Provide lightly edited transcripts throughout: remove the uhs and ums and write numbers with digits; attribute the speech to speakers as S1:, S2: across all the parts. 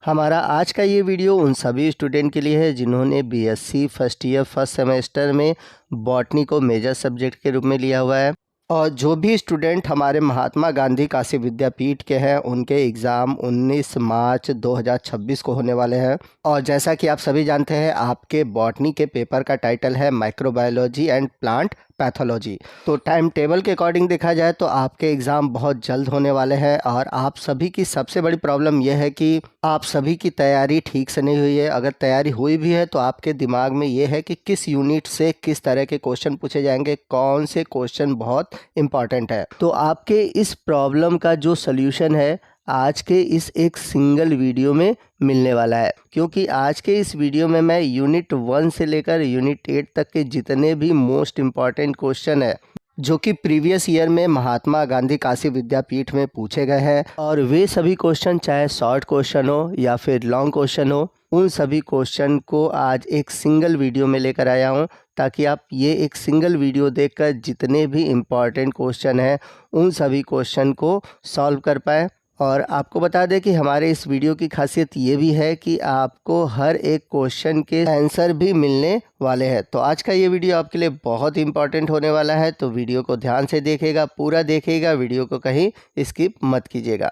S1: हमारा आज का ये वीडियो उन सभी स्टूडेंट के लिए है जिन्होंने BSc first year first semester में बॉटनी को मेजर सब्जेक्ट के रूप में लिया हुआ है। और जो भी स्टूडेंट हमारे महात्मा गांधी काशी विद्यापीठ के हैं उनके एग्ज़ाम 19 मार्च 2026 को होने वाले हैं। और जैसा कि आप सभी जानते हैं, आपके बॉटनी के पेपर का टाइटल है माइक्रोबायोलॉजी एंड प्लांट पैथोलॉजी। तो टाइम टेबल के अकॉर्डिंग देखा जाए तो आपके एग्ज़ाम बहुत जल्द होने वाले हैं। और आप सभी की सबसे बड़ी प्रॉब्लम यह है कि आप सभी की तैयारी ठीक से नहीं हुई है। अगर तैयारी हुई भी है तो आपके दिमाग में ये है कि किस यूनिट से किस तरह के क्वेश्चन पूछे जाएंगे, कौन से क्वेश्चन बहुत इम्पॉर्टेंट है। तो आपके इस प्रॉब्लम का जो सल्यूशन है आज के इस एक सिंगल वीडियो में मिलने वाला है, क्योंकि आज के इस वीडियो में मैं यूनिट 1 से लेकर यूनिट 8 तक के जितने भी मोस्ट इम्पॉर्टेंट क्वेश्चन है जो कि प्रीवियस ईयर में महात्मा गांधी काशी विद्यापीठ में पूछे गए हैं, और वे सभी क्वेश्चन चाहे शॉर्ट क्वेश्चन हो या फिर लॉन्ग क्वेश्चन हो, उन सभी क्वेश्चन को आज एक सिंगल वीडियो में लेकर आया हूं, ताकि आप ये एक सिंगल वीडियो देखकर जितने भी इम्पॉर्टेंट क्वेश्चन हैं उन सभी क्वेश्चन को सॉल्व कर पाएँ। और आपको बता दें कि हमारे इस वीडियो की खासियत ये भी है कि आपको हर एक क्वेश्चन के आंसर भी मिलने वाले हैं। तो आज का ये वीडियो आपके लिए बहुत इंपॉर्टेंट होने वाला है, तो वीडियो को ध्यान से देखिएगा, पूरा देखिएगा, वीडियो को कहीं स्किप मत कीजिएगा।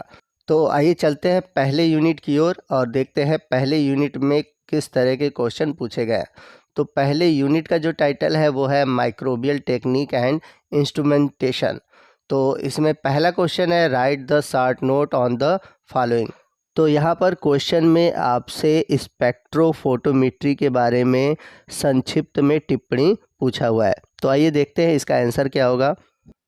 S1: तो आइए चलते हैं पहले यूनिट की ओर और देखते हैं पहले यूनिट में किस तरह के क्वेश्चन पूछे गए। तो पहले यूनिट का जो टाइटल है वो है माइक्रोबियल टेक्निक एंड इंस्ट्रूमेंटेशन। तो इसमें पहला क्वेश्चन है right the short note on the following. तो यहाँ पर क्वेश्चन में आपसे स्पेक्ट्रोफोटोमेट्री के बारे में संक्षिप्त में टिप्पणी पूछा हुआ है। तो आइए देखते हैं इसका आंसर क्या होगा।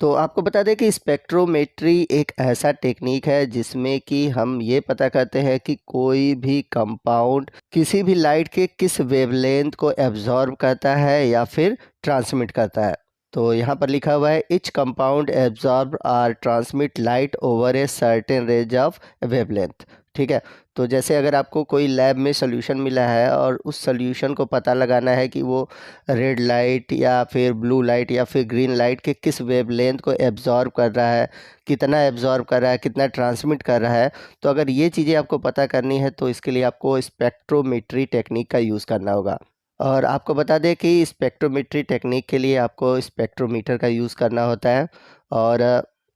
S1: तो आपको बता दें कि स्पेक्ट्रोमेट्री एक ऐसा टेक्निक है जिसमें कि हम ये पता करते हैं कि कोई भी कंपाउंड किसी भी लाइट के किस वेवलेंथ को एब्जॉर्ब करता है या फिर ट्रांसमिट करता है। तो यहाँ पर लिखा हुआ है इच कंपाउंड एब्जॉर्ब और transmit light over a certain range of wavelength. ठीक है, तो जैसे अगर आपको कोई लैब में सोल्यूशन मिला है और उस सोल्यूशन को पता लगाना है कि वो रेड लाइट या फिर ब्लू लाइट या फिर ग्रीन लाइट के किस वेवलेंथ को एब्जॉर्ब कर रहा है, कितना एब्जॉर्ब कर रहा है, कितना ट्रांसमिट कर रहा है, तो अगर ये चीज़ें आपको पता करनी है तो इसके लिए आपको स्पेक्ट्रोमेट्री टेक्निक का यूज़ करना होगा। और आपको बता दें कि स्पेक्ट्रोमेट्री टेक्निक के लिए आपको स्पेक्ट्रोमीटर का यूज़ करना होता है। और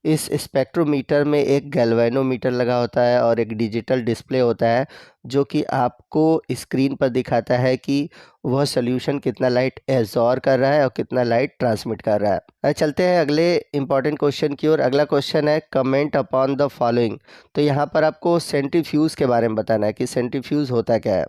S1: इस स्पेक्ट्रोमीटर में एक गैल्वेनोमीटर लगा होता है और एक डिजिटल डिस्प्ले होता है जो कि आपको स्क्रीन पर दिखाता है कि वह सोल्यूशन कितना लाइट एब्जॉर्ब कर रहा है और कितना लाइट ट्रांसमिट कर रहा है। चलते हैं अगले इंपॉर्टेंट क्वेश्चन की ओर। अगला क्वेश्चन है कमेंट अपॉन द फॉलोइंग। तो यहाँ पर आपको सेंट्रीफ्यूज के बारे में बताना है कि सेंट्रीफ्यूज होता क्या है।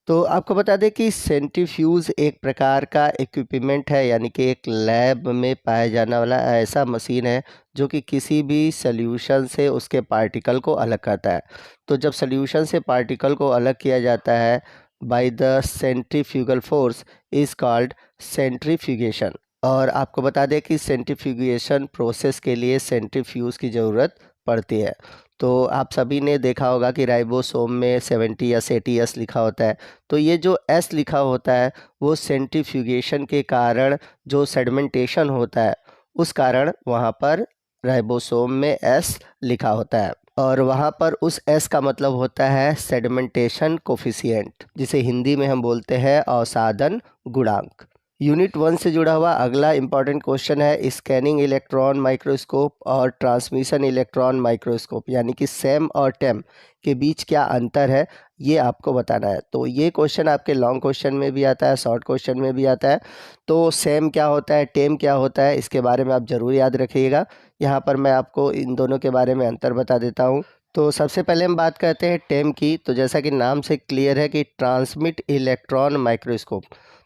S1: तो आपको बता दें कि सेंट्रीफ्यूज एक प्रकार का इक्विपमेंट है, यानी कि एक लैब में पाया जाने वाला ऐसा मशीन है जो कि किसी भी सॉल्यूशन से उसके पार्टिकल को अलग करता है। तो जब सॉल्यूशन से पार्टिकल को अलग किया जाता है by the centrifugal force is called centrifugation. और आपको बता दें कि सेंट्रीफ्यूगेशन प्रोसेस के लिए सेंट्रीफ्यूज की ज़रूरत पड़ती है। तो आप सभी ने देखा होगा कि राइबोसोम में 70S 80S लिखा होता है। तो ये जो S लिखा होता है वो सेंट्रीफ्यूगेशन के कारण जो सेडिमेंटेशन होता है उस कारण वहाँ पर राइबोसोम में S लिखा होता है। और वहाँ पर उस S का मतलब होता है सेडिमेंटेशन कोफिशिएंट, जिसे हिंदी में हम बोलते हैं अवसादन गुणांक। यूनिट 1 से जुड़ा हुआ अगला इंपॉर्टेंट क्वेश्चन है स्कैनिंग इलेक्ट्रॉन माइक्रोस्कोप और ट्रांसमिशन इलेक्ट्रॉन माइक्रोस्कोप, यानी कि सैम और टेम के बीच क्या अंतर है ये आपको बताना है। तो ये क्वेश्चन आपके लॉन्ग क्वेश्चन में भी आता है, शॉर्ट क्वेश्चन में भी आता है। तो सैम क्या होता है, टेम क्या होता है, इसके बारे में आप ज़रूर याद रखिएगा। यहाँ पर मैं आपको इन दोनों के बारे में अंतर बता देता हूँ। तो सबसे पहले हम बात करते हैं टेम की। तो जैसा कि नाम से क्लियर है कि ट्रांसमिट इलेक्ट्रॉन माइक्रोस्कोप।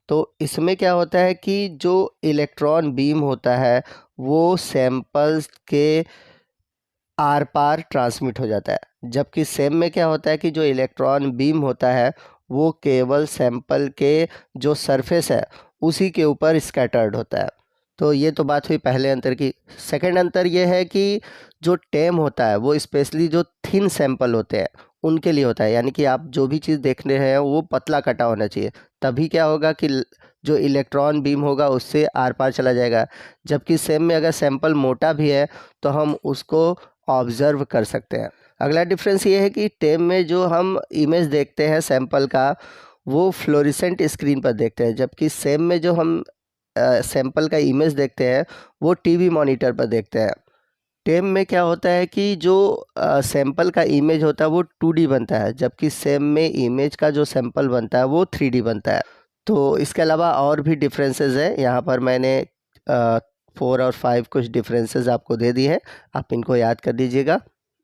S1: तो इसमें क्या होता है कि जो इलेक्ट्रॉन बीम होता है वो सैंपल्स के आर पार ट्रांसमिट हो जाता है, जबकि सेम में क्या होता है कि जो इलेक्ट्रॉन बीम होता है वो केवल सैंपल के जो सरफेस है उसी के ऊपर स्कैटर्ड होता है। तो ये तो बात हुई पहले अंतर की। सेकंड अंतर ये है कि जो टेम होता है वो स्पेशली जो थिन सैंपल होते हैं उनके लिए होता है, यानी कि आप जो भी चीज़ देख रहे हैं वो पतला कटा होना चाहिए, तभी क्या होगा कि जो इलेक्ट्रॉन बीम होगा उससे आर पार चला जाएगा। जबकि सेम में अगर सैंपल मोटा भी है तो हम उसको ऑब्ज़र्व कर सकते हैं। अगला डिफरेंस ये है कि टेम में जो हम इमेज देखते हैं सैंपल का, वो फ्लोरेसेंट स्क्रीन पर देखते हैं, जबकि सेम में जो हम सैंपल का इमेज देखते हैं वो टीवी मॉनिटर पर देखते हैं। टेम में क्या होता है कि जो सैंपल का इमेज होता है वो 2D बनता है, जबकि सेम में इमेज का जो सैंपल बनता है वो 3D बनता है। तो इसके अलावा और भी डिफरेंसेस है, यहाँ पर मैंने 4 और 5 कुछ डिफरेंसेस आपको दे दिए हैं, आप इनको याद कर दीजिएगा।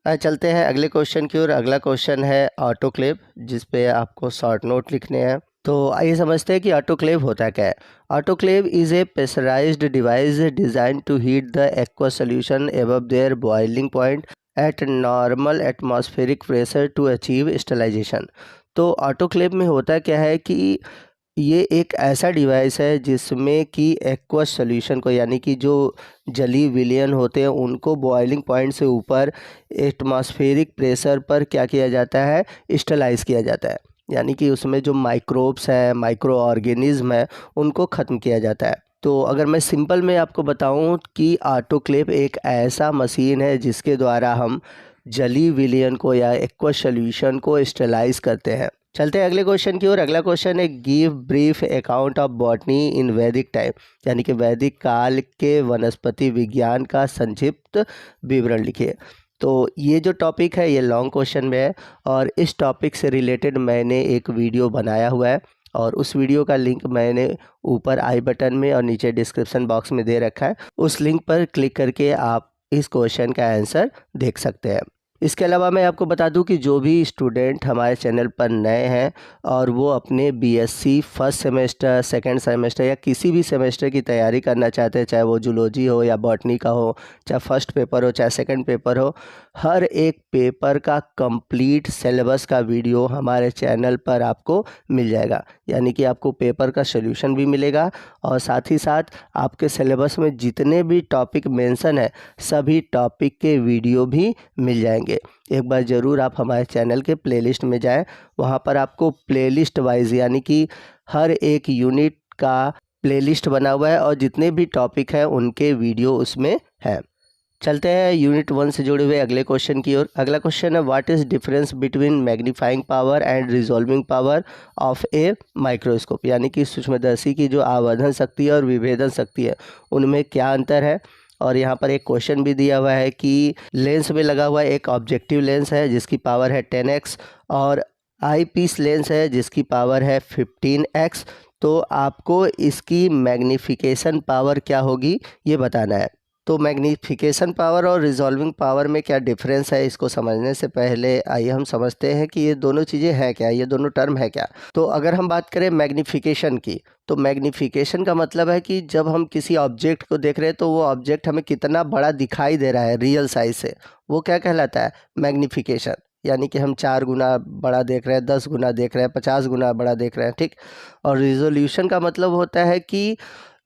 S1: चलते हैं अगले क्वेश्चन की ओर। अगला क्वेश्चन है ऑटोक्लेव, जिस पे आपको शॉर्ट नोट लिखने हैं। तो आइए समझते हैं कि ऑटोक्लेव होता क्या है। Autoclave is a pressurised device design to heat the aqua solution above their boiling point at normal atmospheric pressure to achieve sterilisation. तो ऑटोक्लेव में होता क्या है कि ये एक ऐसा डिवाइस है जिसमें कि एक्वा सोल्यूशन को, यानी कि जो जलीय विलयन होते हैं उनको बॉइलिंग पॉइंट से ऊपर एटमॉस्फेरिक प्रेशर पर क्या किया जाता है, स्टरलाइज किया जाता है। यानी कि उसमें जो माइक्रोब्स हैं, माइक्रो ऑर्गेनिज्म है, उनको ख़त्म किया जाता है। तो अगर मैं सिंपल में आपको बताऊं कि ऑटोक्लेव एक ऐसा मशीन है जिसके द्वारा हम जलीय विलयन को या एक्वा सोल्यूशन को स्टरलाइज करते हैं। चलते हैं अगले क्वेश्चन की ओर। अगला क्वेश्चन है give brief account of botany इन वैदिक टाइम, यानी कि वैदिक काल के वनस्पति विज्ञान का संक्षिप्त विवरण लिखिए। तो ये जो टॉपिक है ये लॉन्ग क्वेश्चन में है और इस टॉपिक से रिलेटेड मैंने एक वीडियो बनाया हुआ है और उस वीडियो का लिंक मैंने ऊपर आई बटन में और नीचे डिस्क्रिप्शन बॉक्स में दे रखा है। उस लिंक पर क्लिक करके आप इस क्वेश्चन का आंसर देख सकते हैं। इसके अलावा मैं आपको बता दूं कि जो भी स्टूडेंट हमारे चैनल पर नए हैं और वो अपने BSc first semester, second semester या किसी भी सेमेस्टर की तैयारी करना चाहते हैं, चाहे वो जूलॉजी हो या बॉटनी का हो, चाहे फर्स्ट पेपर हो चाहे सेकंड पेपर हो, हर एक पेपर का कंप्लीट सिलेबस का वीडियो हमारे चैनल पर आपको मिल जाएगा। यानी कि आपको पेपर का सोल्यूशन भी मिलेगा और साथ ही साथ आपके सिलेबस में जितने भी टॉपिक मेंशन है सभी टॉपिक के वीडियो भी मिल जाएंगे। एक बार ज़रूर आप हमारे चैनल के प्लेलिस्ट में जाएं, वहाँ पर आपको प्लेलिस्ट वाइज यानी कि हर एक यूनिट का प्लेलिस्ट बना हुआ है और जितने भी टॉपिक हैं उनके वीडियो उसमें हैं। चलते हैं यूनिट 1 से जुड़े हुए अगले क्वेश्चन की ओर। अगला क्वेश्चन है what is difference between magnifying power and resolving power of a microscope, यानी कि सूक्ष्मदर्शी की जो आवर्धन शक्ति और विभेदन शक्ति है उनमें क्या अंतर है। और यहाँ पर एक क्वेश्चन भी दिया हुआ है कि लेंस में लगा हुआ एक ऑब्जेक्टिव लेंस है जिसकी पावर है 10x और आई पीस लेंस है जिसकी पावर है 15x। तो आपको इसकी मैग्नीफिकेशन पावर क्या होगी ये बताना है। तो मैग्नीफिकेशन पावर और रिजॉल्विंग पावर में क्या डिफरेंस है, इसको समझने से पहले आइए हम समझते हैं कि ये दोनों चीज़ें हैं क्या, ये दोनों टर्म है क्या। तो अगर हम बात करें मैग्नीफिकेशन की, तो मैग्नीफिकेशन का मतलब है कि जब हम किसी ऑब्जेक्ट को देख रहे हैं तो वो ऑब्जेक्ट हमें कितना बड़ा दिखाई दे रहा है रियल साइज से, वो क्या कहलाता है, मैग्नीफिकेशन। यानी कि हम 4 गुना बड़ा देख रहे हैं, 10 गुना देख रहे हैं, 50 गुना बड़ा देख रहे हैं, ठीक। और रिजोल्यूशन का मतलब होता है कि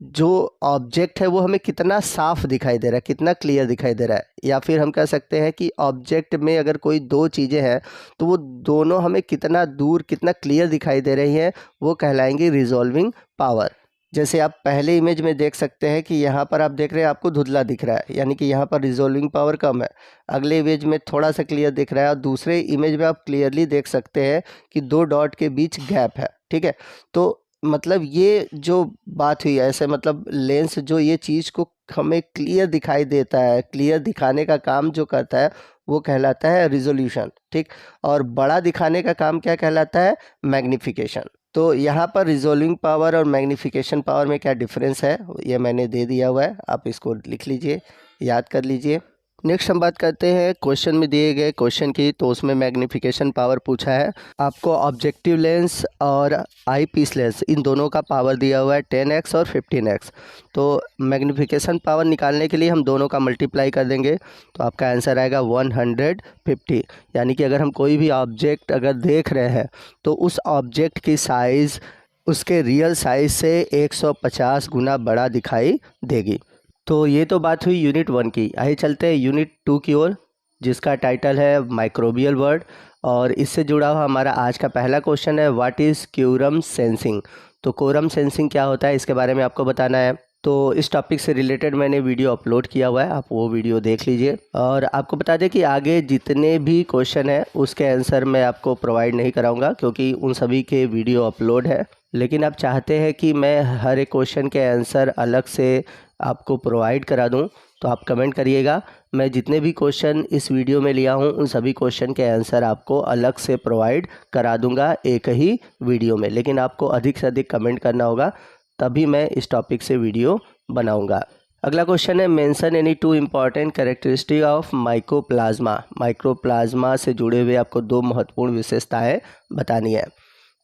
S1: जो ऑब्जेक्ट है वो हमें कितना साफ दिखाई दे रहा है, कितना क्लियर दिखाई दे रहा है। या फिर हम कह सकते हैं कि ऑब्जेक्ट में अगर कोई दो चीज़ें हैं तो वो दोनों हमें कितना दूर, कितना क्लियर दिखाई दे रही हैं, वो कहलाएंगी रिजॉल्विंग पावर। जैसे आप पहले इमेज में देख सकते हैं कि यहाँ पर आप देख रहे हैं आपको धुंधला दिख रहा है, यानी कि यहाँ पर रिजॉल्विंग पावर कम है। अगले इमेज में थोड़ा सा क्लियर दिख रहा है और दूसरे इमेज में आप क्लियरली देख सकते हैं कि 2 डॉट के बीच गैप है, ठीक है। तो मतलब ये जो बात हुई ऐसे, मतलब लेंस जो ये चीज़ को हमें क्लियर दिखाई देता है, क्लियर दिखाने का काम जो करता है वो कहलाता है रिजोल्यूशन, ठीक। और बड़ा दिखाने का काम क्या कहलाता है, मैग्नीफिकेशन। तो यहाँ पर रिजोल्विंग पावर और मैग्नीफिकेशन पावर में क्या डिफरेंस है ये मैंने दे दिया हुआ है, आप इसको लिख लीजिए, याद कर लीजिए। नेक्स्ट हम बात करते हैं क्वेश्चन में दिए गए क्वेश्चन की। तो उसमें मैग्नीफिकेशन पावर पूछा है, आपको ऑब्जेक्टिव लेंस और आई पीस लेंस इन दोनों का पावर दिया हुआ है 10x और 15x। तो मैग्नीफिकेशन पावर निकालने के लिए हम दोनों का मल्टीप्लाई कर देंगे तो आपका आंसर आएगा 150। यानी कि अगर हम कोई भी ऑब्जेक्ट अगर देख रहे हैं तो उस ऑब्जेक्ट की साइज़ उसके रियल साइज़ से 150 गुना बड़ा दिखाई देगी। तो ये तो बात हुई यूनिट 1 की। आइए चलते हैं यूनिट 2 की ओर, जिसका टाइटल है माइक्रोबियल वर्ल्ड। और इससे जुड़ा हुआ हमारा आज का पहला क्वेश्चन है व्हाट इज़ क्यूरम सेंसिंग। तो क्यूरम सेंसिंग क्या होता है इसके बारे में आपको बताना है। तो इस टॉपिक से रिलेटेड मैंने वीडियो अपलोड किया हुआ है, आप वो वीडियो देख लीजिए। और आपको बता दें कि आगे जितने भी क्वेश्चन हैं उसके आंसर मैं आपको प्रोवाइड नहीं कराऊंगा, क्योंकि उन सभी के वीडियो अपलोड है। लेकिन आप चाहते हैं कि मैं हर एक क्वेश्चन के आंसर अलग से आपको प्रोवाइड करा दूं, तो आप कमेंट करिएगा। मैं जितने भी क्वेश्चन इस वीडियो में लिया हूं उन सभी क्वेश्चन के आंसर आपको अलग से प्रोवाइड करा दूंगा एक ही वीडियो में। लेकिन आपको अधिक से अधिक कमेंट करना होगा, तभी मैं इस टॉपिक से वीडियो बनाऊंगा। अगला क्वेश्चन है, mention any 2 important characteristic of mycoplasma. Mycoplasma से जुड़े हुए आपको 2 महत्वपूर्ण विशेषताएं बतानी है।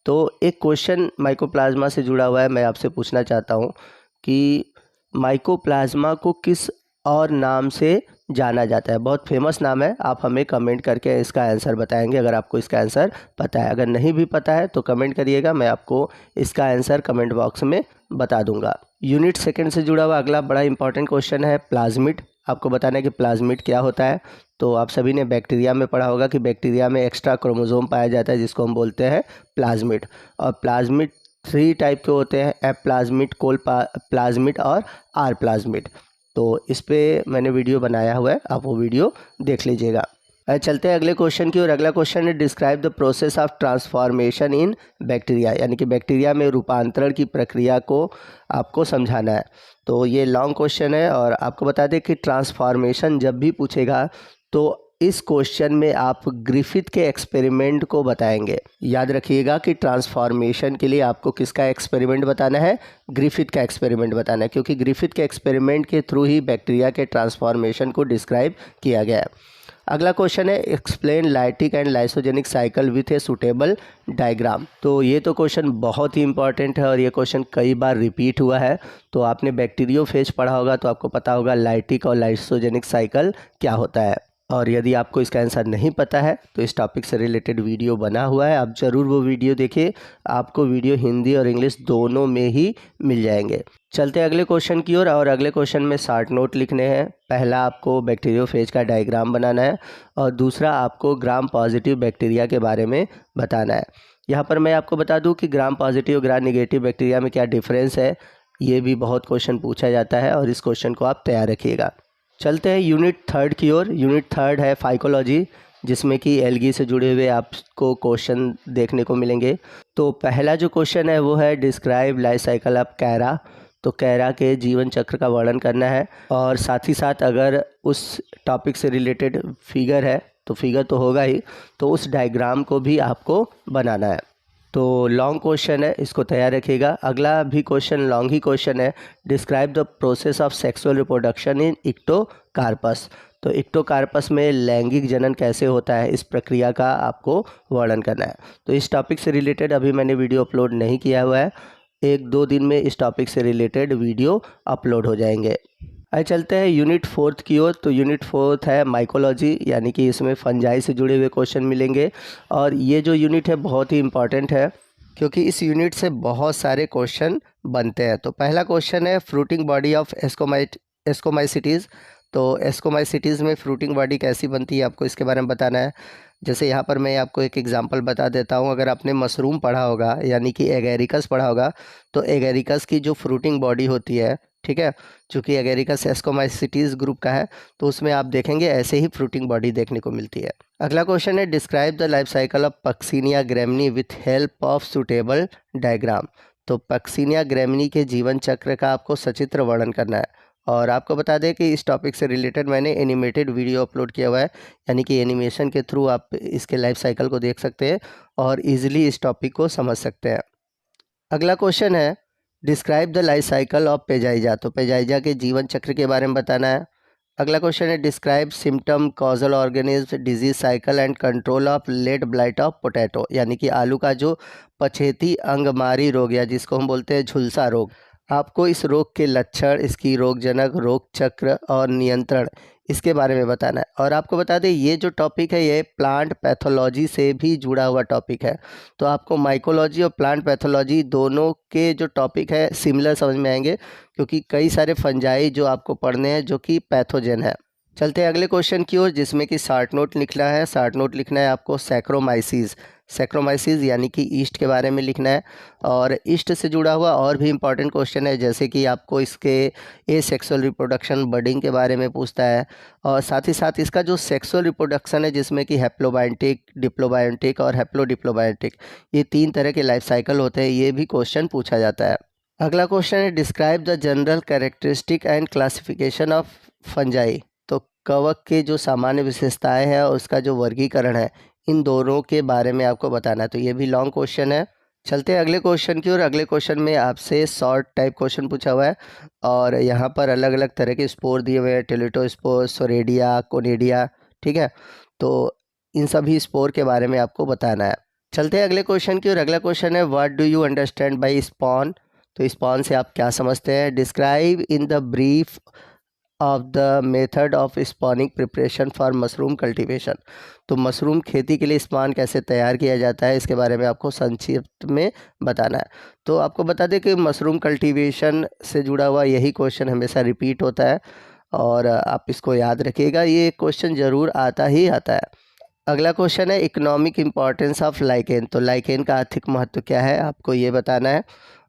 S1: तो एक क्वेश्चन माइकोप्लाज्मा से जुड़ा हुआ है, मैं आपसे पूछना चाहता हूं कि माइकोप्लाज्मा को किस और नाम से जाना जाता है। बहुत फेमस नाम है, आप हमें कमेंट करके इसका आंसर बताएंगे अगर आपको इसका आंसर पता है। अगर नहीं भी पता है तो कमेंट करिएगा, मैं आपको इसका आंसर कमेंट बॉक्स में बता दूंगा। यूनिट सेकंड से जुड़ा हुआ अगला बड़ा इंपॉर्टेंट क्वेश्चन है, प्लाज्मिड। आपको बताना है कि प्लाज्मिड क्या होता है। तो आप सभी ने बैक्टीरिया में पढ़ा होगा कि बैक्टीरिया में एक्स्ट्रा क्रोमोसोम पाया जाता है जिसको हम बोलते हैं प्लाज्मिड। और प्लाज्मिड 3 टाइप के होते हैं, एफ प्लाज्मिड, कोल प्लाज्मिड और आर प्लाज्मिड। तो इस पे मैंने वीडियो बनाया हुआ है, आप वो वीडियो देख लीजिएगा। चलते हैं अगले क्वेश्चन की ओर। अगला क्वेश्चन है, describe the process of transformation in bacteria, यानी कि बैक्टीरिया में रूपांतरण की प्रक्रिया को आपको समझाना है। तो ये लॉन्ग क्वेश्चन है और आपको बता दें कि ट्रांसफॉर्मेशन जब भी पूछेगा तो इस क्वेश्चन में आप ग्रिफिथ के एक्सपेरिमेंट को बताएंगे। याद रखिएगा कि ट्रांसफॉर्मेशन के लिए आपको किसका एक्सपेरिमेंट बताना है, ग्रिफिथ का एक्सपेरिमेंट बताना है, क्योंकि ग्रिफिथ के एक्सपेरिमेंट के थ्रू ही बैक्टीरिया के ट्रांसफॉर्मेशन को डिस्क्राइब किया गया है। अगला क्वेश्चन है, explain lytic and lysogenic cycle with a suitable diagram. तो ये तो क्वेश्चन बहुत ही इंपॉर्टेंट है और ये क्वेश्चन कई बार रिपीट हुआ है। तो आपने बैक्टीरियोफेज पढ़ा होगा तो आपको पता होगा लाइटिक और लाइसोजेनिक साइकिल क्या होता है। और यदि आपको इसका आंसर नहीं पता है तो इस टॉपिक से रिलेटेड वीडियो बना हुआ है, आप ज़रूर वो वीडियो देखिए। आपको वीडियो हिंदी और इंग्लिश दोनों में ही मिल जाएंगे। चलते हैं अगले क्वेश्चन की ओर और अगले क्वेश्चन में 60 नोट लिखने हैं। पहला आपको बैक्टीरियोफेज का डायग्राम बनाना है और दूसरा आपको ग्राम पॉजिटिव बैक्टीरिया के बारे में बताना है। यहाँ पर मैं आपको बता दूँ कि ग्राम पॉजिटिव और ग्राम निगेटिव बैक्टीरिया में क्या डिफरेंस है, ये भी बहुत क्वेश्चन पूछा जाता है और इस क्वेश्चन को आप तैयार रखिएगा। चलते हैं यूनिट 3 की ओर। यूनिट 3 है फाइकोलॉजी, जिसमें कि एल्गी से जुड़े हुए आपको क्वेश्चन देखने को मिलेंगे। तो पहला जो क्वेश्चन है वो है, डिस्क्राइब लाइफ साइकिल ऑफ कैरा। तो कैरा के जीवन चक्र का वर्णन करना है और साथ ही साथ अगर उस टॉपिक से रिलेटेड फिगर है तो फिगर तो होगा ही, तो उस डायग्राम को भी आपको बनाना है। तो लॉन्ग क्वेश्चन है, इसको तैयार रखिएगा। अगला भी क्वेश्चन लॉन्ग ही क्वेश्चन है, describe the process of sexual reproduction in ectocarpus. तो इक्टोकार्पस में लैंगिक जनन कैसे होता है, इस प्रक्रिया का आपको वर्णन करना है। तो इस टॉपिक से रिलेटेड अभी मैंने वीडियो अपलोड नहीं किया हुआ है, 1-2 दिन में इस टॉपिक से रिलेटेड वीडियो अपलोड हो जाएंगे। आइए चलते हैं यूनिट 4 की ओर। तो यूनिट 4 है माइकोलॉजी, यानी कि इसमें फंजाई से जुड़े हुए क्वेश्चन मिलेंगे। और ये जो यूनिट है बहुत ही इंपॉर्टेंट है, क्योंकि इस यूनिट से बहुत सारे क्वेश्चन बनते हैं। तो पहला क्वेश्चन है, फ्रूटिंग बॉडी ऑफ एस्कोमाइसिटीज़। तो एस्कोमाइसिटीज़ में फ्रूटिंग बॉडी कैसी बनती है, आपको इसके बारे में बताना है। जैसे यहाँ पर मैं आपको एक एग्जांपल बता देता हूँ। अगर आपने मशरूम पढ़ा होगा, यानी कि एगेरिकस पढ़ा होगा, तो एगेरिकस की जो फ्रूटिंग बॉडी होती है, ठीक है, चूँकि एगेरिकस एस्कोमाइसिटीज़ ग्रुप का है, तो उसमें आप देखेंगे ऐसे ही फ्रूटिंग बॉडी देखने को मिलती है। अगला क्वेश्चन है, describe the life cycle of Puccinia Gramineae with help of suitable diagram. तो पक्सिनिया ग्रैमिनी के जीवन चक्र का आपको सचित्र वर्णन करना है। और आपको बता दें कि इस टॉपिक से रिलेटेड मैंने एनिमेटेड वीडियो अपलोड किया हुआ है, यानी कि एनिमेशन के थ्रू आप इसके लाइफ साइकिल को देख सकते हैं और ईजिली इस टॉपिक को समझ सकते हैं। अगला क्वेश्चन है, describe the life cycle of peziza. तो पेजाइजा के जीवन चक्र के बारे में बताना है। अगला क्वेश्चन है, describe symptom, causal organism, disease cycle and control of late blight of potato. यानी कि आलू का जो पछेती अंगमारी रोग या जिसको हम बोलते हैं झुलसा रोग, आपको इस रोग के लक्षण, इसकी रोगजनक, रोग चक्र और नियंत्रण, इसके बारे में बताना है। और आपको बता दें ये जो टॉपिक है ये प्लांट पैथोलॉजी से भी जुड़ा हुआ टॉपिक है। तो आपको माइकोलॉजी और प्लांट पैथोलॉजी दोनों के जो टॉपिक है सिमिलर समझ में आएंगे, क्योंकि कई सारे फंजाई जो आपको पढ़ने हैं जो कि पैथोजन है। चलते हैं अगले क्वेश्चन की ओर, जिसमें कि 60 नोट लिखना है। 60 नोट लिखना है आपको, सैक्रोमाइसीज। सैक्रोमाइसिस यानी कि ईस्ट के बारे में लिखना है। और ईस्ट से जुड़ा हुआ और भी इम्पॉर्टेंट क्वेश्चन है, जैसे कि आपको इसके सेक्सुअल रिप्रोडक्शन बर्डिंग के बारे में पूछता है, और साथ ही साथ इसका जो सेक्सुअल रिप्रोडक्शन है जिसमें कि हैप्लोबायोटिक, डिप्लोबायोटिक और हैप्लोडिप्लोबायोटिक, ये 3 तरह के लाइफ साइकिल होते हैं, ये भी क्वेश्चन पूछा जाता है। अगला क्वेश्चन है describe the general characteristic and classification of fungi. तो कवक के जो सामान्य विशेषताएं हैं और उसका जो वर्गीकरण है, इन दोनों के बारे में आपको बताना है। तो ये भी लॉन्ग क्वेश्चन है। चलते हैं अगले क्वेश्चन की ओर। अगले क्वेश्चन में आपसे शॉर्ट टाइप क्वेश्चन पूछा हुआ है, और यहाँ पर अलग अलग तरह के स्पोर दिए हुए हैं, टेलिटोस्पोर, सोरेडिया, कोनेडिया, ठीक है। तो इन सभी स्पोर के बारे में आपको बताना है। चलते हैं अगले क्वेश्चन की ओर। अगला क्वेश्चन है what do you understand by spawn. तो स्पॉन से आप क्या समझते हैं। Describe in the brief of the method of spawning preparation for mushroom cultivation. तो मशरूम खेती के लिए स्पॉन कैसे तैयार किया जाता है, इसके बारे में आपको संक्षिप्त में बताना है। तो आपको बता दें कि मशरूम कल्टीवेशन से जुड़ा हुआ यही क्वेश्चन हमेशा रिपीट होता है, और आप इसको याद रखिएगा, ये क्वेश्चन ज़रूर आता ही आता है। अगला क्वेश्चन है इकोनॉमिक इम्पॉर्टेंस ऑफ लाइकेन। तो लाइकेन का आर्थिक महत्व क्या है, आपको ये बताना है।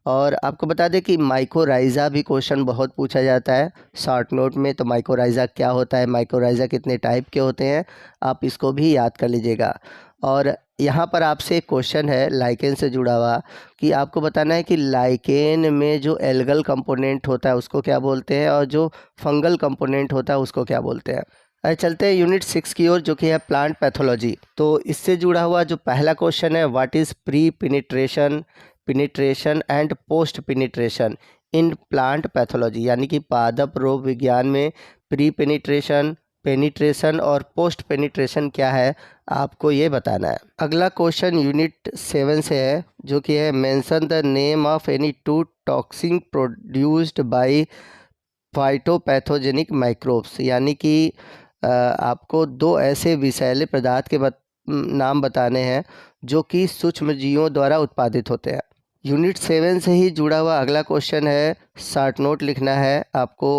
S1: और आपको बता दें कि माइकोराइज़ा भी क्वेश्चन बहुत पूछा जाता है शॉर्ट नोट में। तो माइकोराइज़ा क्या होता है, माइकोराइज़ा कितने टाइप के होते हैं, आप इसको भी याद कर लीजिएगा। और यहाँ पर आपसे एक क्वेश्चन है लाइकेन से जुड़ा हुआ, कि आपको बताना है कि लाइकेन में जो एल्गल कंपोनेंट होता है उसको क्या बोलते हैं, और जो फंगल कंपोनेंट होता है उसको क्या बोलते हैं। अरे चलते हैं यूनिट 6 की ओर, जो कि है प्लांट पैथोलॉजी। तो इससे जुड़ा हुआ जो पहला क्वेश्चन है, what is pre penetration, penetration and post penetration in plant pathology. यानी कि पादप रोग विज्ञान में प्री पेनिट्रेशन, पेनिट्रेशन और पोस्ट पेनिट्रेशन क्या है, आपको ये बताना है। अगला क्वेश्चन यूनिट 7 से है, जो कि है mention the name of any 2 toxin produced by phytopathogenic microbes. यानी कि आपको 2 ऐसे विषैले पदार्थ के नाम बताने हैं जो कि सूक्ष्मजीवों द्वारा उत्पादित होते हैं। यूनिट 7 से ही जुड़ा हुआ अगला क्वेश्चन है, शॉर्ट नोट लिखना है आपको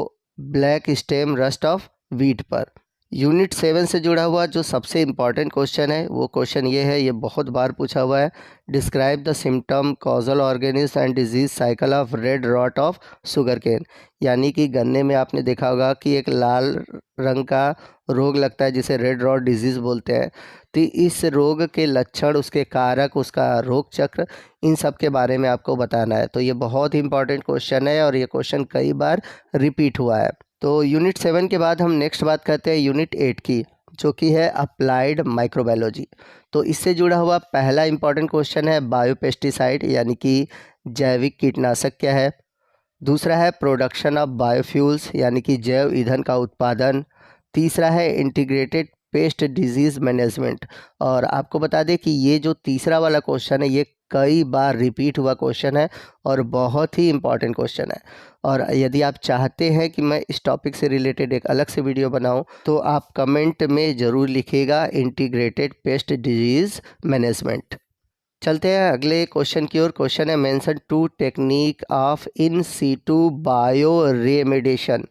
S1: black stem rust of wheat पर। यूनिट 7 से जुड़ा हुआ जो सबसे इम्पॉर्टेंट क्वेश्चन है वो क्वेश्चन ये है, ये बहुत बार पूछा हुआ है। Describe the symptom, causal organism and disease cycle of red rot of sugar cane. यानी कि गन्ने में आपने देखा होगा कि एक लाल रंग का रोग लगता है जिसे रेड रॉट डिजीज़ बोलते हैं। तो इस रोग के लक्षण, उसके कारक, उसका रोग चक्र, इन सब के बारे में आपको बताना है। तो ये बहुत ही इंपॉर्टेंट क्वेश्चन है, और ये क्वेश्चन कई बार रिपीट हुआ है। तो यूनिट 7 के बाद हम नेक्स्ट बात करते हैं यूनिट 8 की, जो कि है अप्लाइड माइक्रोबायोलॉजी। तो इससे जुड़ा हुआ पहला इंपॉर्टेंट क्वेश्चन है बायोपेस्टिसाइड, यानी कि जैविक कीटनाशक क्या है। दूसरा है प्रोडक्शन ऑफ बायोफ्यूल्स, यानी कि जैव ईंधन का उत्पादन। तीसरा है इंटीग्रेटेड पेस्ट डिजीज़ मैनेजमेंट। और आपको बता दें कि ये जो तीसरा वाला क्वेश्चन है ये कई बार रिपीट हुआ क्वेश्चन है और बहुत ही इम्पॉर्टेंट क्वेश्चन है। और यदि आप चाहते हैं कि मैं इस टॉपिक से रिलेटेड एक अलग से वीडियो बनाऊं, तो आप कमेंट में ज़रूर लिखिएगा इंटीग्रेटेड पेस्ट डिजीज़ मैनेजमेंट। चलते हैं अगले क्वेश्चन की ओर। क्वेश्चन है mention 2 technique of in situ bio remediation.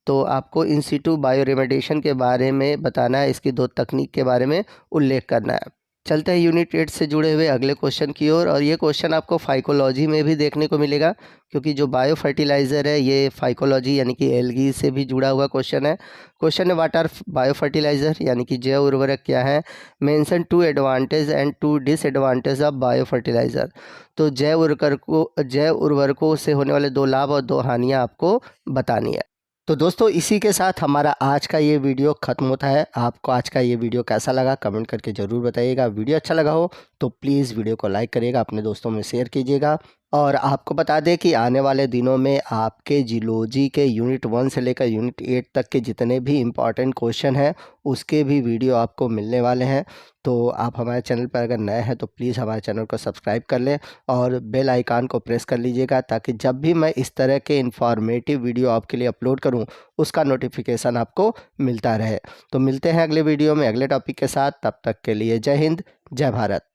S1: तो आपको इन सीटू बायो रेमेडिएशन के बारे में बताना है, इसकी 2 तकनीक के बारे में उल्लेख करना है। चलते हैं यूनिट 8 से जुड़े हुए अगले क्वेश्चन की ओर, और ये क्वेश्चन आपको फाइकोलॉजी में भी देखने को मिलेगा, क्योंकि जो बायो फर्टिलाइज़र है ये फाइकोलॉजी यानी कि एल्गी से भी जुड़ा हुआ क्वेश्चन है। क्वेश्चन है व्हाट आर बायो फर्टिलाइज़र, यानी कि जैव उर्वरक क्या है। Mention 2 advantage and 2 disadvantage of bio fertiliser. तो जैव उर्वरकों से होने वाले 2 लाभ और 2 हानियाँ आपको बतानी है। तो दोस्तों इसी के साथ हमारा आज का ये वीडियो ख़त्म होता है। आपको आज का ये वीडियो कैसा लगा कमेंट करके ज़रूर बताइएगा। वीडियो अच्छा लगा हो तो प्लीज़ वीडियो को लाइक करिएगा, अपने दोस्तों में शेयर कीजिएगा। और आपको बता दें कि आने वाले दिनों में आपके जियोलॉजी के यूनिट 1 से लेकर यूनिट 8 तक के जितने भी इम्पॉर्टेंट क्वेश्चन हैं उसके भी वीडियो आपको मिलने वाले हैं। तो आप हमारे चैनल पर अगर नए हैं तो प्लीज़ हमारे चैनल को सब्सक्राइब कर लें और बेल आइकन को प्रेस कर लीजिएगा, ताकि जब भी मैं इस तरह के इन्फॉर्मेटिव वीडियो आपके लिए अपलोड करूं उसका नोटिफिकेशन आपको मिलता रहे। तो मिलते हैं अगले वीडियो में अगले टॉपिक के साथ, तब तक के लिए जय हिंद, जय भारत।